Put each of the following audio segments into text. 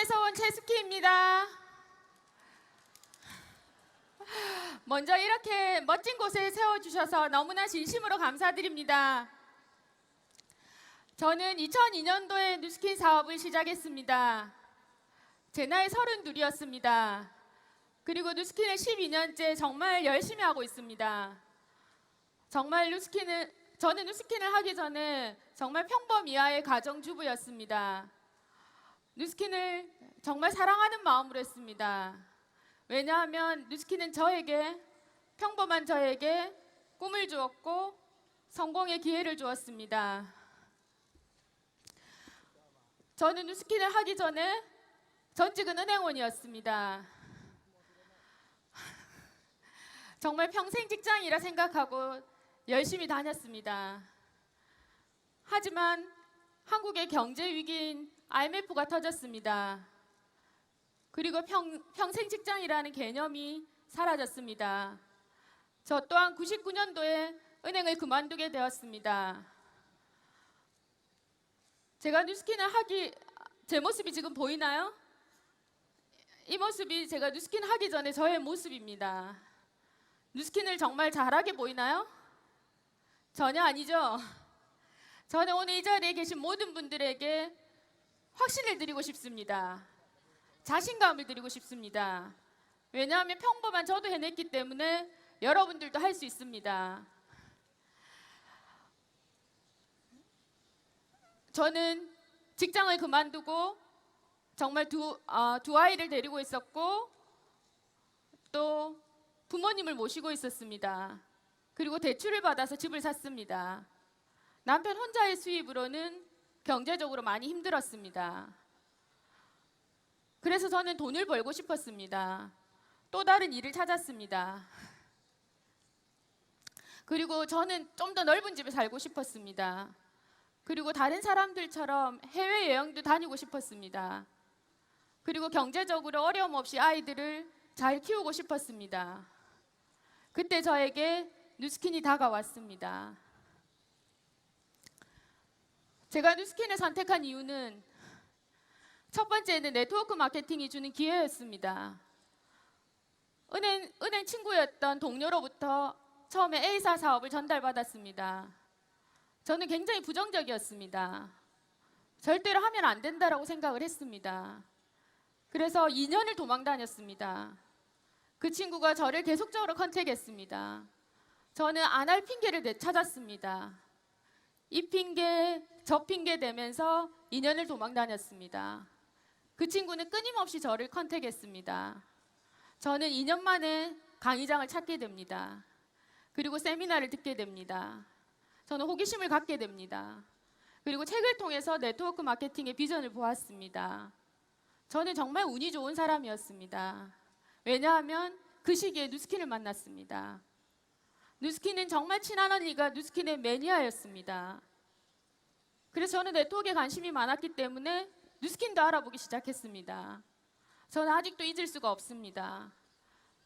부천에서 온 최숙희입니다. 먼저 이렇게 멋진 곳에 세워주셔서 너무나 진심으로 감사드립니다. 저는 2002년도에 누스킨 사업을 시작했습니다. 제 나이 32이었습니다. 그리고 누스킨을 12년째 정말 열심히 하고 있습니다. 정말 저는 누스킨을 하기 전에 정말 평범 이하의 가정주부였습니다. 누스킨을 정말 사랑하는 마음으로 했습니다. 왜냐하면 누스킨은 평범한 저에게 꿈을 주었고 성공의 기회를 주었습니다. 저는 누스킨을 하기 전에 전직은 은행원이었습니다. 정말 평생 직장이라 생각하고 열심히 다녔습니다. 하지만 한국의 경제 위기인 IMF가 터졌습니다. 그리고 평생 직장이라는 개념이 사라졌습니다. 저 또한 99년도에 은행을 그만두게 되었습니다. 제가 누스킨을 제 모습이 지금 보이나요? 이 모습이 제가 누스킨 하기 전에 저의 모습입니다. 누스킨을 정말 잘하게 보이나요? 전혀 아니죠? 저는 오늘 이 자리에 계신 모든 분들에게 확신을 드리고 싶습니다. 자신감을 드리고 싶습니다. 왜냐하면 평범한 저도 해냈기 때문에 여러분들도 할 수 있습니다. 저는 직장을 그만두고 정말 두 아이를 데리고 있었고 또 부모님을 모시고 있었습니다. 그리고 대출을 받아서 집을 샀습니다. 남편 혼자의 수입으로는 경제적으로 많이 힘들었습니다. 그래서 저는 돈을 벌고 싶었습니다. 또 다른 일을 찾았습니다. 그리고 저는 좀 더 넓은 집에 살고 싶었습니다. 그리고 다른 사람들처럼 해외여행도 다니고 싶었습니다. 그리고 경제적으로 어려움 없이 아이들을 잘 키우고 싶었습니다. 그때 저에게 누스킨이 다가왔습니다. 제가 누스킨을 선택한 이유는 첫 번째는 네트워크 마케팅이 주는 기회였습니다. 은행 친구였던 동료로부터 처음에 A사 사업을 전달받았습니다. 저는 굉장히 부정적이었습니다. 절대로 하면 안 된다라고 생각을 했습니다. 그래서 2년을 도망 다녔습니다. 그 친구가 저를 계속적으로 컨택했습니다. 저는 안 할 핑계를 내찾았습니다. 이 핑계, 저 핑계 대면서 2년을 도망 다녔습니다. 그 친구는 끊임없이 저를 컨택했습니다. 저는 2년 만에 강의장을 찾게 됩니다. 그리고 세미나를 듣게 됩니다. 저는 호기심을 갖게 됩니다. 그리고 책을 통해서 네트워크 마케팅의 비전을 보았습니다. 저는 정말 운이 좋은 사람이었습니다. 왜냐하면 그 시기에 누스킨을 만났습니다. 누스킨은 정말 친한 언니가 누스킨의 매니아였습니다. 그래서 저는 네트워크에 관심이 많았기 때문에 누스킨도 알아보기 시작했습니다. 저는 아직도 잊을 수가 없습니다.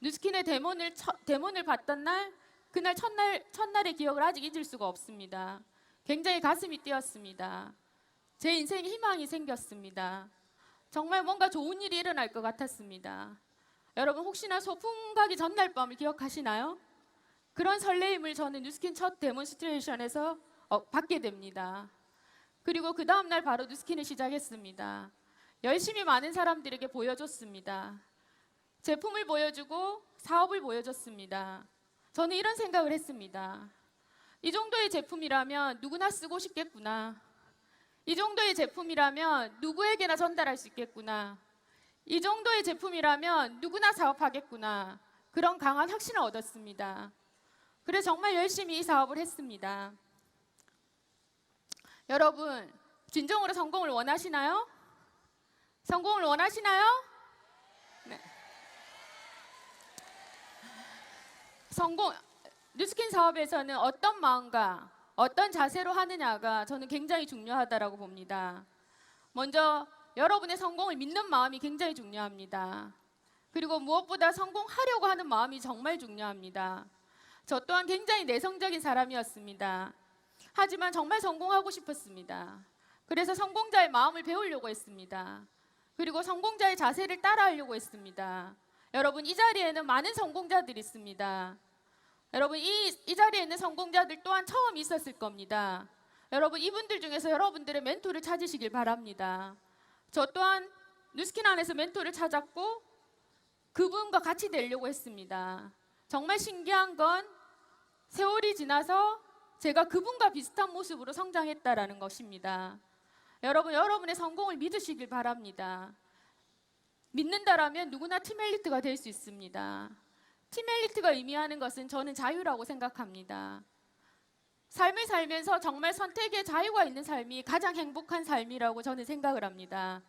누스킨의 데몬을 봤던 날, 그날 첫날의 기억을 아직 잊을 수가 없습니다. 굉장히 가슴이 뛰었습니다. 제 인생에 희망이 생겼습니다. 정말 뭔가 좋은 일이 일어날 것 같았습니다. 여러분 혹시나 소풍 가기 전날 밤을 기억하시나요? 그런 설레임을 저는 누스킨 첫 데몬스트레이션에서 받게 됩니다. 그리고 그 다음날 바로 누스킨을 시작했습니다. 열심히 많은 사람들에게 보여줬습니다. 제품을 보여주고 사업을 보여줬습니다. 저는 이런 생각을 했습니다. 이 정도의 제품이라면 누구나 쓰고 싶겠구나. 이 정도의 제품이라면 누구에게나 전달할 수 있겠구나. 이 정도의 제품이라면 누구나 사업하겠구나. 그런 강한 확신을 얻었습니다. 그래서 정말 열심히 이 사업을 했습니다. 여러분, 진정으로 성공을 원하시나요? 성공을 원하시나요? 네. 누스킨 사업에서는 어떤 마음과 어떤 자세로 하느냐가 저는 굉장히 중요하다고 봅니다. 먼저 여러분의 성공을 믿는 마음이 굉장히 중요합니다. 그리고 무엇보다 성공하려고 하는 마음이 정말 중요합니다. 저 또한 굉장히 내성적인 사람이었습니다. 하지만 정말 성공하고 싶었습니다. 그래서 성공자의 마음을 배우려고 했습니다. 그리고 성공자의 자세를 따라하려고 했습니다. 여러분, 이 자리에는 많은 성공자들이 있습니다. 여러분, 이 자리에 있는 성공자들 또한 처음 있었을 겁니다. 여러분, 이분들 중에서 여러분들의 멘토를 찾으시길 바랍니다. 저 또한 누스킨 안에서 멘토를 찾았고 그분과 같이 되려고 했습니다. 정말 신기한 건 세월이 지나서 제가 그분과 비슷한 모습으로 성장했다라는 것입니다. 여러분, 여러분의 성공을 믿으시길 바랍니다. 믿는다라면 누구나 팀 엘리트가 될 수 있습니다. 팀 엘리트가 의미하는 것은 저는 자유라고 생각합니다. 삶을 살면서 정말 선택의 자유가 있는 삶이 가장 행복한 삶이라고 저는 생각을 합니다.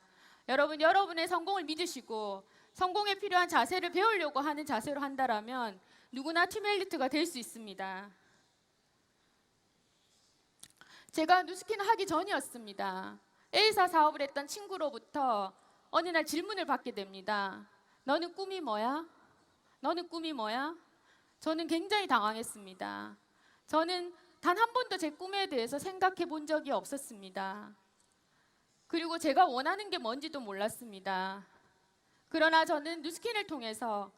여러분, 여러분의 성공을 믿으시고 성공에 필요한 자세를 배우려고 하는 자세로 한다라면 누구나 팀 엘리트가 될 수 있습니다. 제가 누스킨 하기 전이었습니다. A사 사업을 했던 친구로부터 어느 날 질문을 받게 됩니다. 너는 꿈이 뭐야? 너는 꿈이 뭐야? 저는 굉장히 당황했습니다. 저는 단 한 번도 제 꿈에 대해서 생각해 본 적이 없었습니다. 그리고 제가 원하는 게 뭔지도 몰랐습니다. 그러나 저는 누스킨을 통해서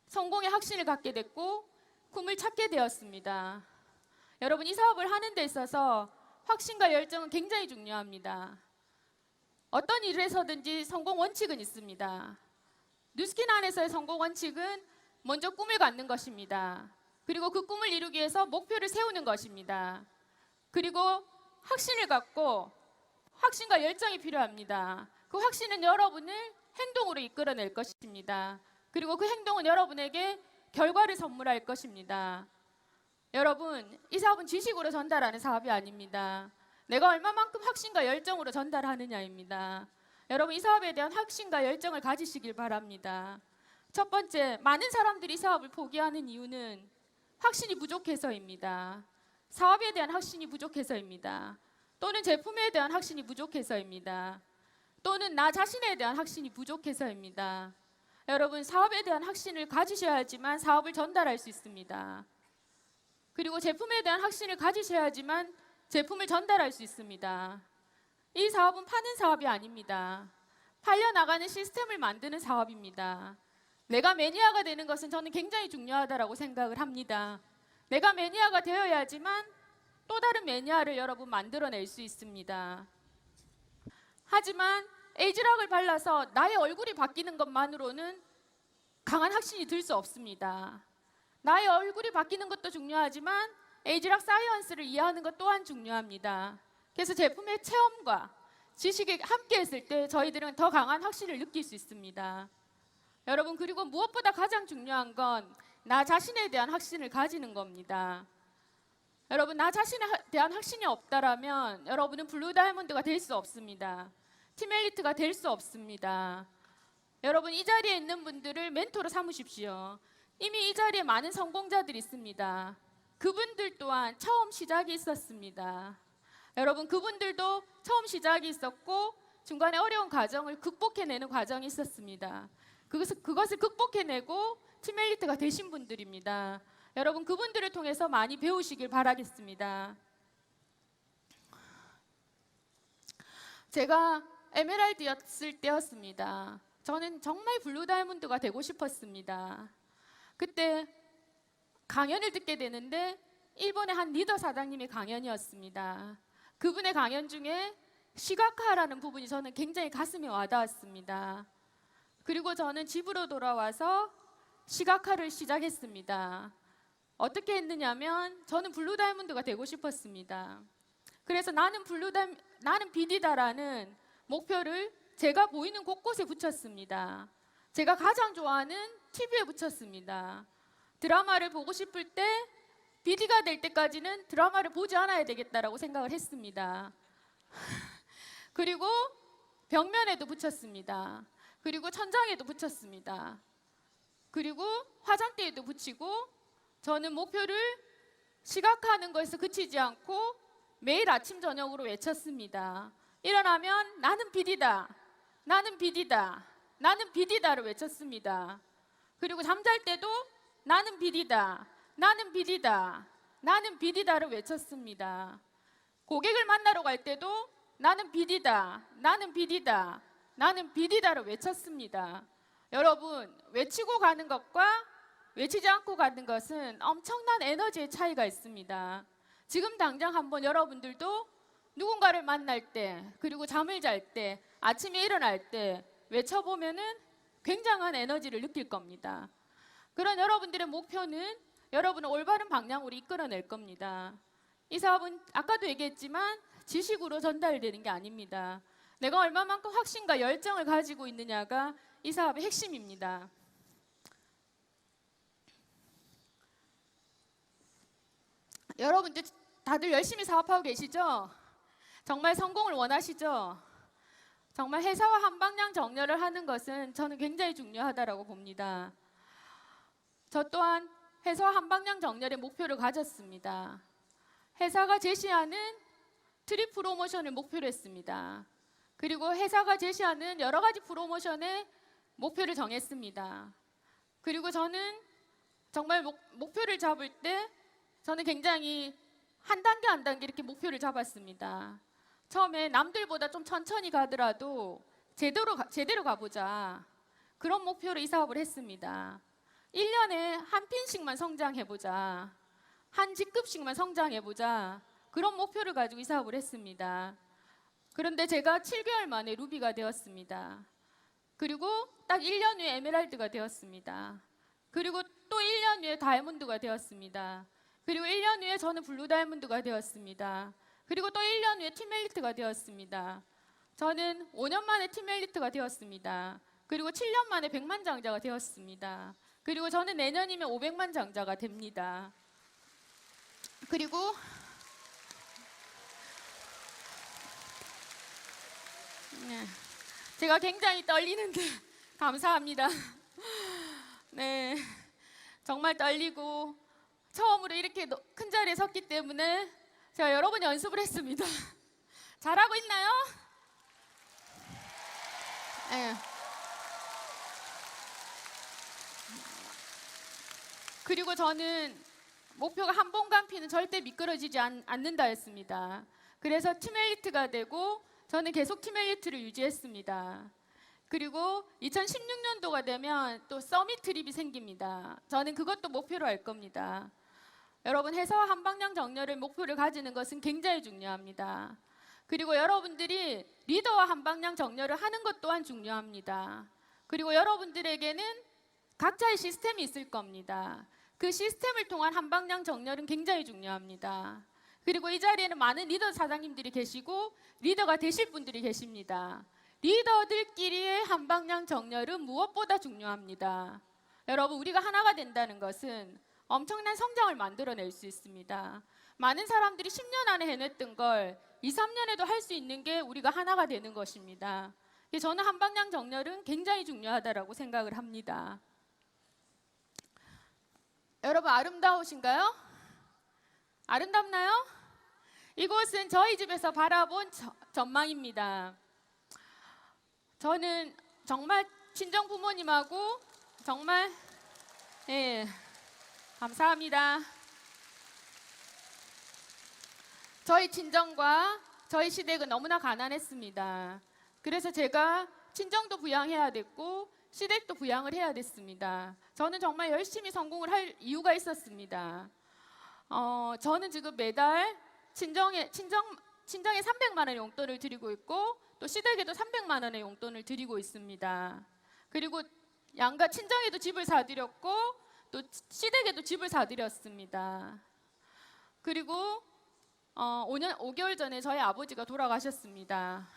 성공의 확신을 갖게 됐고 꿈을 찾게 되었습니다. 여러분, 이 사업을 하는 데 있어서 확신과 열정은 굉장히 중요합니다. 어떤 일을 해서든지 성공 원칙은 있습니다. 누스킨 안에서의 성공 원칙은 먼저 꿈을 갖는 것입니다. 그리고 그 꿈을 이루기 위해서 목표를 세우는 것입니다. 그리고 확신을 갖고 확신과 열정이 필요합니다. 그 확신은 여러분을 행동으로 이끌어낼 것입니다. 그리고 그 행동은 여러분에게 결과를 선물할 것입니다. 여러분, 이 사업은 지식으로 전달하는 사업이 아닙니다. 내가 얼마만큼 확신과 열정으로 전달하느냐입니다. 여러분, 이 사업에 대한 확신과 열정을 가지시길 바랍니다. 첫 번째, 많은 사람들이 이 사업을 포기하는 이유는 확신이 부족해서입니다. 사업에 대한 확신이 부족해서입니다. 또는 제품에 대한 확신이 부족해서입니다. 또는 나 자신에 대한 확신이 부족해서입니다. 여러분, 사업에 대한 확신을 가지셔야지만 사업을 전달할 수 있습니다. 그리고 제품에 대한 확신을 가지셔야지만 제품을 전달할 수 있습니다. 이 사업은 파는 사업이 아닙니다. 팔려나가는 시스템을 만드는 사업입니다. 내가 매니아가 되는 것은 저는 굉장히 중요하다고 생각을 합니다. 내가 매니아가 되어야지만 또 다른 매니아를 여러분 만들어낼 수 있습니다. 하지만 에이즈락을 발라서 나의 얼굴이 바뀌는 것만으로는 강한 확신이 들 수 없습니다. 나의 얼굴이 바뀌는 것도 중요하지만 에이즈락 사이언스를 이해하는 것 또한 중요합니다. 그래서 제품의 체험과 지식이 함께 했을 때 저희들은 더 강한 확신을 느낄 수 있습니다. 여러분, 그리고 무엇보다 가장 중요한 건 나 자신에 대한 확신을 가지는 겁니다. 여러분, 나 자신에 대한 확신이 없다라면 여러분은 블루 다이아몬드가 될 수 없습니다. 팀 엘리트가 될 수 없습니다. 여러분, 이 자리에 있는 분들을 멘토로 삼으십시오. 이미 이 자리에 많은 성공자들이 있습니다. 그분들 또한 처음 시작이 있었습니다. 여러분, 그분들도 처음 시작이 있었고 중간에 어려운 과정을 극복해내는 과정이 있었습니다. 그것을 극복해내고 팀 엘리트가 되신 분들입니다. 여러분, 그분들을 통해서 많이 배우시길 바라겠습니다. 제가 에메랄드였을 때였습니다. 저는 정말 블루 다이아몬드가 되고 싶었습니다. 그때 강연을 듣게 되는데 일본의 한 리더 사장님의 강연이었습니다. 그분의 강연 중에 시각화라는 부분이 저는 굉장히 가슴에 와닿았습니다. 그리고 저는 집으로 돌아와서 시각화를 시작했습니다. 어떻게 했느냐면 저는 블루 다이아몬드가 되고 싶었습니다. 그래서 나는 BD다라는 목표를 제가 보이는 곳곳에 붙였습니다. 제가 가장 좋아하는 TV에 붙였습니다. 드라마를 보고 싶을 때 BD가 될 때까지는 드라마를 보지 않아야 되겠다라고 생각을 했습니다. 그리고 벽면에도 붙였습니다. 그리고 천장에도 붙였습니다. 그리고 화장대에도 붙이고 저는 목표를 시각화하는 것에서 그치지 않고 매일 아침 저녁으로 외쳤습니다. 일어나면 나는 BD다, 나는 BD다, 나는 BD다를 외쳤습니다. 그리고 잠잘 때도 나는 BD다, 나는 BD다, 나는 BD다를 외쳤습니다. 고객을 만나러 갈 때도 나는 BD다, 나는 BD다, 나는 비디다를 외쳤습니다. 여러분, 외치고 가는 것과 외치지 않고 가는 것은 엄청난 에너지의 차이가 있습니다. 지금 당장 한번 여러분들도 누군가를 만날 때, 그리고 잠을 잘 때, 아침에 일어날 때 외쳐보면은 굉장한 에너지를 느낄 겁니다. 그런 여러분들의 목표는 여러분을 올바른 방향으로 이끌어낼 겁니다. 이 사업은 아까도 얘기했지만 지식으로 전달되는 게 아닙니다. 내가 얼마만큼 확신과 열정을 가지고 있느냐가 이 사업의 핵심입니다. 여러분들 다들 열심히 사업하고 계시죠? 정말 성공을 원하시죠? 정말 회사와 한 방향 정렬을 하는 것은 저는 굉장히 중요하다고 봅니다. 저 또한 회사와 한 방향 정렬의 목표를 가졌습니다. 회사가 제시하는 트립 프로모션을 목표로 했습니다. 그리고 회사가 제시하는 여러 가지 프로모션의 목표를 정했습니다. 그리고 저는 정말 목표를 잡을 때 저는 굉장히 한 단계 한 단계 이렇게 목표를 잡았습니다. 처음에 남들보다 좀 천천히 가더라도 제대로 가보자. 그런 목표로 이 사업을 했습니다. 1년에 한 핀씩만 성장해보자. 한 직급씩만 성장해보자. 그런 목표를 가지고 이 사업을 했습니다. 그런데 제가 7개월 만에 루비가 되었습니다. 그리고 딱 1년 후에 에메랄드가 되었습니다. 그리고 또 1년 후에 다이아몬드가 되었습니다. 그리고 1년 후에 저는 블루 다이아몬드가 되었습니다. 그리고 또 1년 후에 팀 엘리트가 되었습니다. 저는 5년 만에 팀 엘리트가 되었습니다. 그리고 7년 만에 100만 장자가 되었습니다. 그리고 저는 내년이면 500만 장자가 됩니다. 그리고 제가 굉장히 떨리는데 감사합니다. 네, 정말 떨리고 처음으로 이렇게 큰 자리에 섰기 때문에 제가 여러 번 연습을 했습니다. 잘하고 있나요? 네. 그리고 저는 목표가 한 번 강피는 절대 미끄러지지 않는다 했습니다. 그래서 팀 엘리트가 되고 저는 계속 팀 엘리트를 유지했습니다. 그리고 2016년도가 되면 또 서밋 트립이 생깁니다. 저는 그것도 목표로 할 겁니다. 여러분, 회사와 한 방향 정렬을 목표를 가지는 것은 굉장히 중요합니다. 그리고 여러분들이 리더와 한 방향 정렬을 하는 것 또한 중요합니다. 그리고 여러분들에게는 각자의 시스템이 있을 겁니다. 그 시스템을 통한 한 방향 정렬은 굉장히 중요합니다. 그리고 이 자리에는 많은 리더 사장님들이 계시고 리더가 되실 분들이 계십니다. 리더들끼리의 한 방향 정렬은 무엇보다 중요합니다. 여러분, 우리가 하나가 된다는 것은 엄청난 성장을 만들어낼 수 있습니다. 많은 사람들이 10년 안에 해냈던 걸 2, 3년에도 할 수 있는 게 우리가 하나가 되는 것입니다. 저는 한 방향 정렬은 굉장히 중요하다고 생각을 합니다. 여러분, 아름다우신가요? 아름답나요? 이곳은 저희 집에서 바라본 전망입니다. 저는 정말 친정 부모님하고 정말 감사합니다. 저희 친정과 저희 시댁은 너무나 가난했습니다. 그래서 제가 친정도 부양해야 됐고 시댁도 부양을 해야 됐습니다. 저는 정말 열심히 성공을 할 이유가 있었습니다. 저는 지금 매달 친정에 300만 원 용돈을 드리고 있고 또 시댁에도 300만 원의 용돈을 드리고 있습니다. 그리고 양가 친정에도 집을 사드렸고 또 시댁에도 집을 사드렸습니다. 그리고 5개월 전에 저희 아버지가 돌아가셨습니다.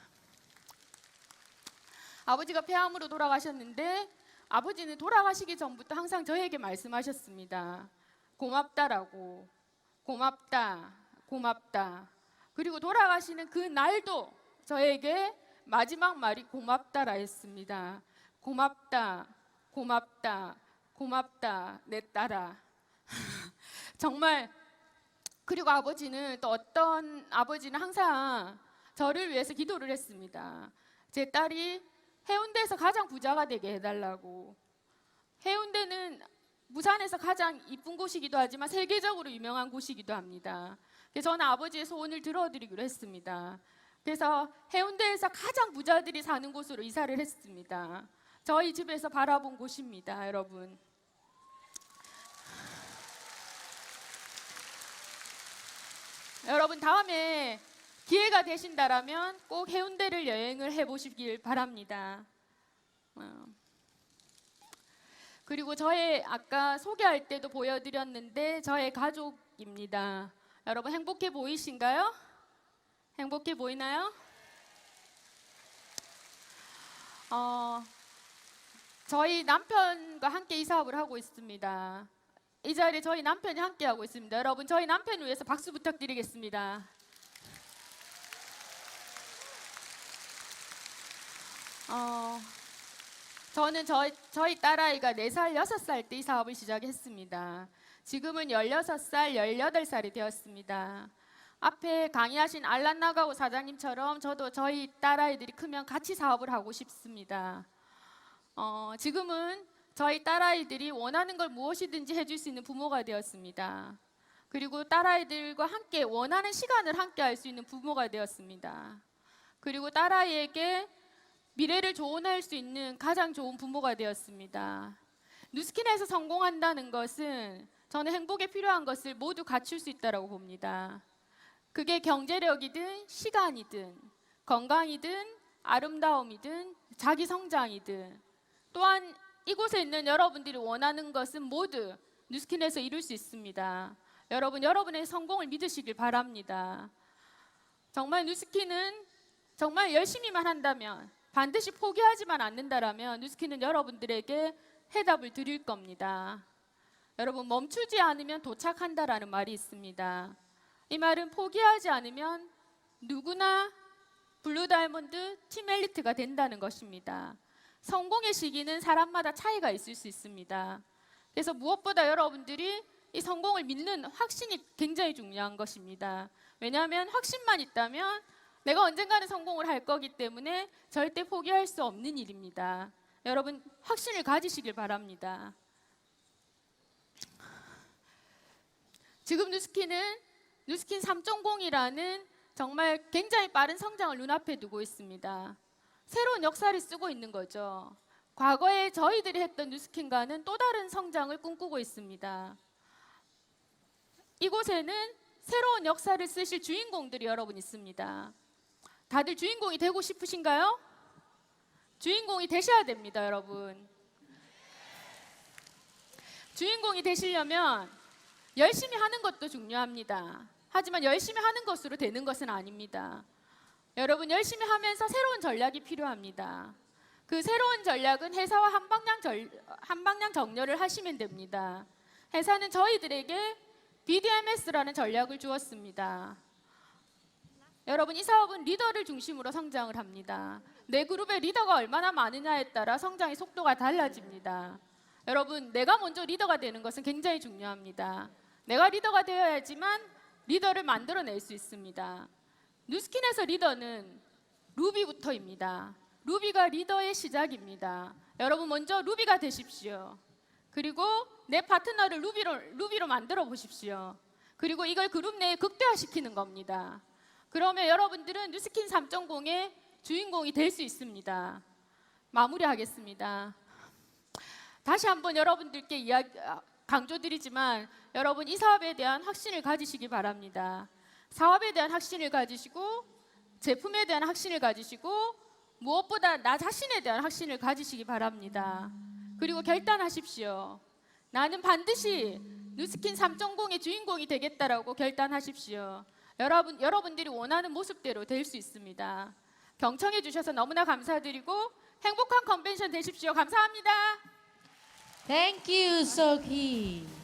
아버지가 폐암으로 돌아가셨는데 아버지는 돌아가시기 전부터 항상 저에게 말씀하셨습니다. 고맙다라고. 고맙다. 고맙다. 그리고 돌아가시는 그 날도 저에게 마지막 말이 고맙다라 했습니다. 고맙다. 고맙다. 고맙다. 내 딸아. 정말. 그리고 아버지는 아버지는 항상 저를 위해서 기도를 했습니다. 제 딸이 해운대에서 가장 부자가 되게 해달라고. 해운대는 부산에서 가장 이쁜 곳이기도 하지만 세계적으로 유명한 곳이기도 합니다. 그래서 저는 아버지의 소원을 들어드리기로 했습니다. 그래서 해운대에서 가장 부자들이 사는 곳으로 이사를 했습니다. 저희 집에서 바라본 곳입니다, 여러분. 여러분 다음에 기회가 되신다라면 꼭 해운대를 여행을 해보시길 바랍니다. 그리고 저의 아까 소개할 때도 보여드렸는데 저의 가족입니다. 여러분 행복해 보이신가요? 행복해 보이나요? 저희 남편과 함께 이 사업을 하고 있습니다. 이 자리에 저희 남편이 함께 하고 있습니다. 여러분 저희 남편을 위해서 박수 부탁드리겠습니다. 저는 저희 딸아이가 4살, 6살 때 이 사업을 시작했습니다. 지금은 16살, 18살이 되었습니다. 앞에 강의하신 알란 나가오 사장님처럼 저도 저희 딸아이들이 크면 같이 사업을 하고 싶습니다. 지금은 저희 딸아이들이 원하는 걸 무엇이든지 해줄 수 있는 부모가 되었습니다. 그리고 딸아이들과 함께 원하는 시간을 함께 할 수 있는 부모가 되었습니다. 그리고 딸아이에게 미래를 조언할 수 있는 가장 좋은 부모가 되었습니다. 누스킨에서 성공한다는 것은 저는 행복에 필요한 것을 모두 갖출 수 있다고 봅니다. 그게 경제력이든 시간이든 건강이든 아름다움이든 자기 성장이든 또한 이곳에 있는 여러분들이 원하는 것은 모두 누스킨에서 이룰 수 있습니다. 여러분, 여러분의 성공을 믿으시길 바랍니다. 정말 누스킨은 정말 열심히만 한다면 반드시 포기하지만 않는다라면 누스킨은 여러분들에게 해답을 드릴 겁니다. 여러분 멈추지 않으면 도착한다라는 말이 있습니다. 이 말은 포기하지 않으면 누구나 블루 다이몬드 팀 엘리트가 된다는 것입니다. 성공의 시기는 사람마다 차이가 있을 수 있습니다. 그래서 무엇보다 여러분들이 이 성공을 믿는 확신이 굉장히 중요한 것입니다. 왜냐하면 확신만 있다면 내가 언젠가는 성공을 할 거기 때문에 절대 포기할 수 없는 일입니다. 여러분 확신을 가지시길 바랍니다. 지금 누스킨 3.0이라는 정말 굉장히 빠른 성장을 눈앞에 두고 있습니다. 새로운 역사를 쓰고 있는 거죠. 과거에 저희들이 했던 누스킨과는 또 다른 성장을 꿈꾸고 있습니다. 이곳에는 새로운 역사를 쓰실 주인공들이 여러분 있습니다. 다들 주인공이 되고 싶으신가요? 주인공이 되셔야 됩니다, 여러분. 주인공이 되시려면 열심히 하는 것도 중요합니다. 하지만 열심히 하는 것으로 되는 것은 아닙니다. 여러분 열심히 하면서 새로운 전략이 필요합니다. 그 새로운 전략은 회사와 한방향 정렬을 하시면 됩니다. 회사는 저희들에게 BDMS라는 전략을 주었습니다. 여러분 이 사업은 리더를 중심으로 성장을 합니다. 내 그룹의 리더가 얼마나 많으냐에 따라 성장의 속도가 달라집니다. 여러분 내가 먼저 리더가 되는 것은 굉장히 중요합니다. 내가 리더가 되어야지만 리더를 만들어낼 수 있습니다. 누스킨에서 리더는 루비부터입니다. 루비가 리더의 시작입니다. 여러분 먼저 루비가 되십시오. 그리고 내 파트너를 루비로 만들어 보십시오. 그리고 이걸 그룹 내에 극대화시키는 겁니다. 그러면 여러분들은 누스킨 3.0의 주인공이 될 수 있습니다. 마무리하겠습니다. 다시 한번 여러분들께 강조드리지만 여러분 이 사업에 대한 확신을 가지시기 바랍니다. 사업에 대한 확신을 가지시고 제품에 대한 확신을 가지시고 무엇보다 나 자신에 대한 확신을 가지시기 바랍니다. 그리고 결단하십시오. 나는 반드시 누스킨 3.0의 주인공이 되겠다라고 결단하십시오. 여러분들이 원하는 모습대로 될 수 있습니다. 경청해 주셔서 너무나 감사드리고 행복한 컨벤션 되십시오. 감사합니다. Thank you, Soki.